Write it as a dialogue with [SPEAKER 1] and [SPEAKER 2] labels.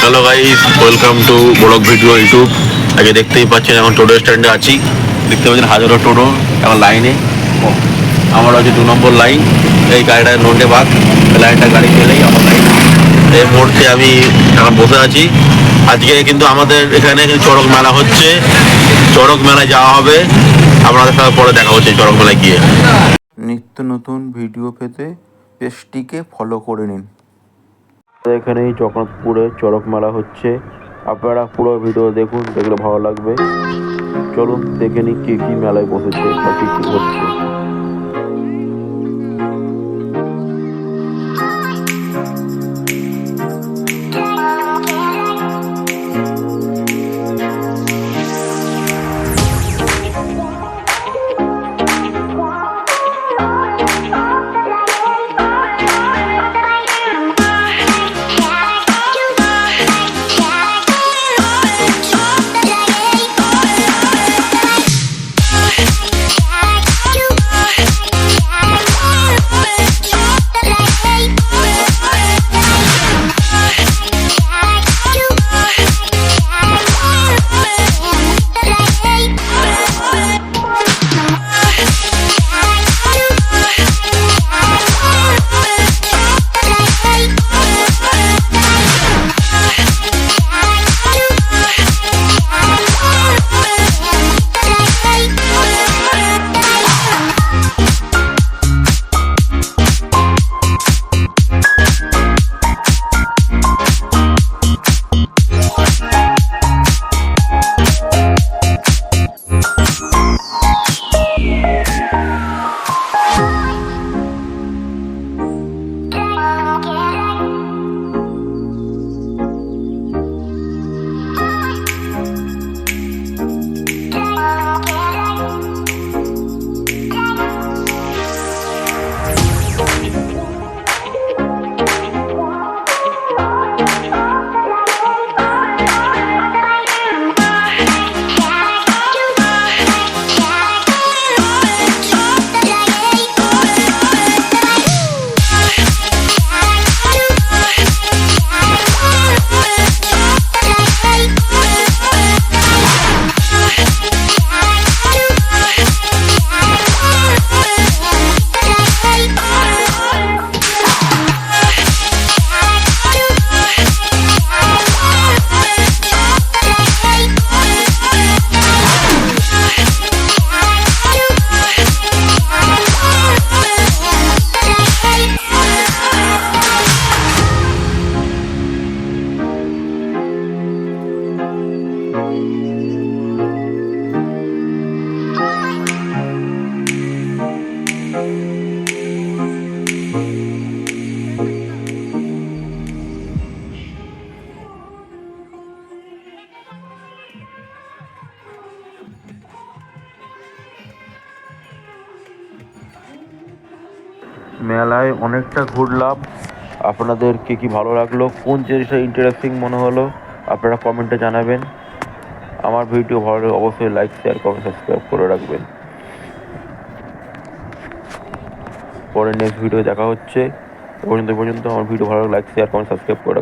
[SPEAKER 1] Hello guys, welcome to blog video YouTube. আগে দেখতেই পাচ্ছেন এখন টোটো স্ট্যান্ডে আছি। দেখতে পাচ্ছেন হাজারো টোটো এখন লাইনে। আমার হচ্ছে 2 নম্বর লাইন। এই গাড়িটা নন্ডে বাগ লাইনটা গাড়ি পেলেই আমার লাইন। এই মুহূর্তে আমি এখন বসে আছি। আজকে কিন্তু আমাদের এখানে চড়ক মেলা হচ্ছে। চড়ক মেলায় যাওয়া হবে। আপনাদের সাথে পরে দেখা হচ্ছে চড়ক মেলায় গিয়ে।
[SPEAKER 2] নিত্য নতুন ভিডিও পেতে পেজটিকে ফলো করে নিন।
[SPEAKER 1] এখানে এই জগন্নাথপুরে চড়ক মেলা হচ্ছে। আপনারা পুরো ভিডিও দেখুন, দেখলে ভালো লাগবে। চলুন দেখে নিই কি কি মেলায় বসেছে বা কি কি হচ্ছে। মেলায় অনেকটা ঘুরলাম। আপনাদের কি কি ভালো লাগলো, কোন জিনিসটা ইন্টারেস্টিং মনে হলো, আপনারা কমেন্টে জানাবেন। আমার ভিডিও ভালো লাগলে অবশ্যই লাইক, শেয়ার, কমেন্ট, সাবস্ক্রাইব করে রাখবেন। পরে নেক্সট ভিডিও দেখা হচ্ছে। পর্যন্ত আমার ভিডিও ভালো লাগলে লাইক, শেয়ার, কমেন্ট, সাবস্ক্রাইব করে রাখবেন।